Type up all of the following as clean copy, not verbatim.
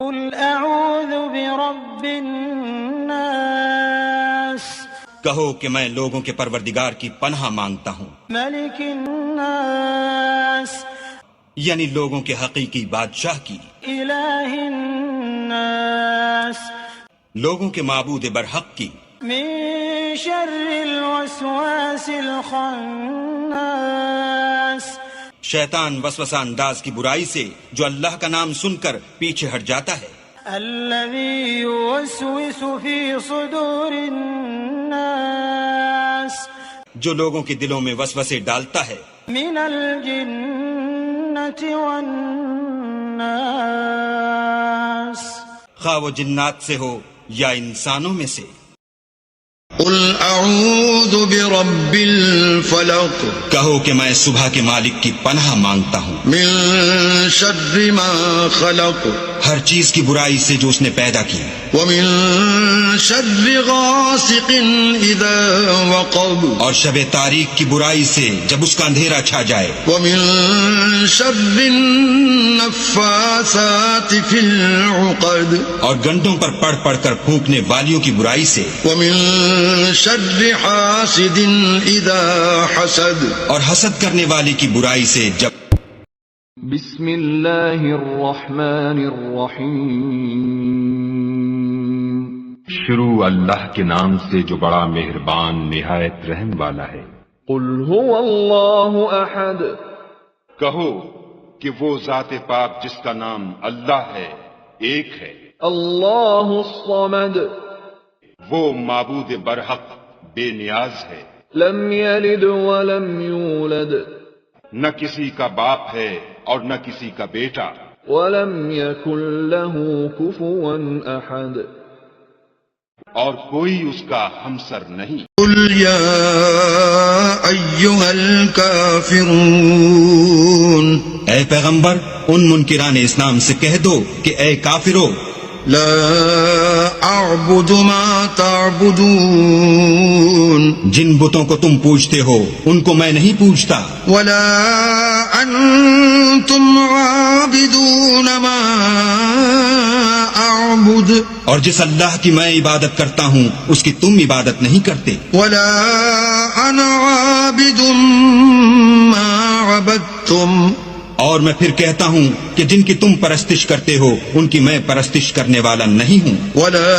قل اعوذ برب الناس، کہو کہ میں لوگوں کے پروردگار کی پناہ مانگتا ہوں، ملک الناس، یعنی لوگوں کے حقیقی بادشاہ کی، الہ الناس، لوگوں کے معبود برحق کی، من شر الوسواس الخناس، شیطان وسوسہ انداز کی برائی سے جو اللہ کا نام سن کر پیچھے ہٹ جاتا ہے، الذي يوسوس في صدور الناس، جو لوگوں کے دلوں میں وسوسے ڈالتا ہے، من الجنة والناس، خواہ وہ جنات سے ہو یا انسانوں میں سے۔ قل اعوذ برب الفلق، کہو کہ میں صبح کے مالک کی پناہ مانگتا ہوں، من شر ما خلق، ہر چیز کی برائی سے جو اس نے پیدا کی، ومن شر غاسق اذا وقب، اور شب تاریک کی برائی سے جب اس کا اندھیرا چھا جائے، ومن شر النفاثات في العقد، اور گنڈوں پر پڑھ پڑھ کر پھونکنے والیوں کی برائی سے، ومن شر حاسد اذا حسد، اور حسد کرنے والے کی برائی سے جب۔ بسم اللہ الرحمن الرحیم، شروع اللہ کے نام سے جو بڑا مہربان نہایت رحم والا ہے۔ قل هو اللہ احد، کہو کہ وہ ذات پاک جس کا نام اللہ ہے ایک ہے، اللہ الصمد، وہ معبود برحق بے نیاز ہے، لم یلد ولم یولد، نہ کسی کا باپ ہے اور نہ کسی کا بیٹا، ولم یکن له کفوا احد، اور کوئی اس کا ہمسر نہیں۔ قل یا ایھا الکافرون، اے پیغمبر ان منکران اسلام سے کہہ دو کہ اے کافرو، لا اعبد ما تعبدون، جن بتوں کو تم پوجتے ہو ان کو میں نہیں پوجتا، ولا انتم عابدون ما اعبد، اور جس اللہ کی میں عبادت کرتا ہوں اس کی تم عبادت نہیں کرتے، ولا انا عابد ما عبدتم، اور میں پھر کہتا ہوں کہ جن کی تم پرستش کرتے ہو ان کی میں پرستش کرنے والا نہیں ہوں، ولا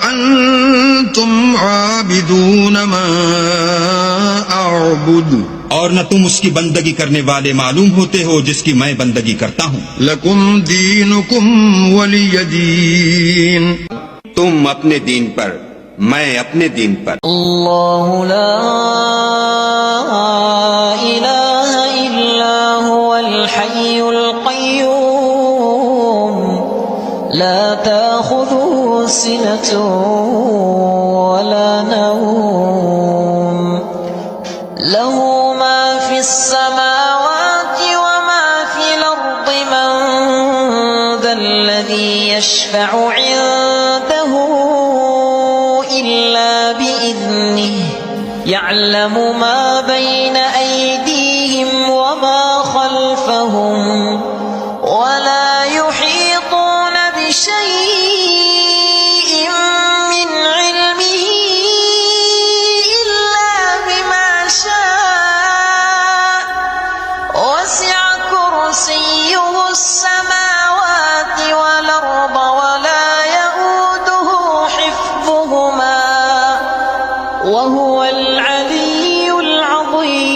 انتم عابدون ما اعبد، اور نہ تم اس کی بندگی کرنے والے معلوم ہوتے ہو جس کی میں بندگی کرتا ہوں۔ لکم دینکم ولی دین، تم اپنے دین پر میں اپنے دین پر۔ اللہ لا الہ الا هو الحی القیوم، لا تأخذه سنة ولا نوم، له ما في السماوات وما في الأرض، من ذا الذي يشفع عنده إلا بإذنه، يعلم ما بين أيديهم وما خلفهم، ولا يحيطون بشيء من علمه إلا بما شاء، وسع كرسيه السماوات والأرض ولا يؤوده حفظهما، وهو العلي العظيم۔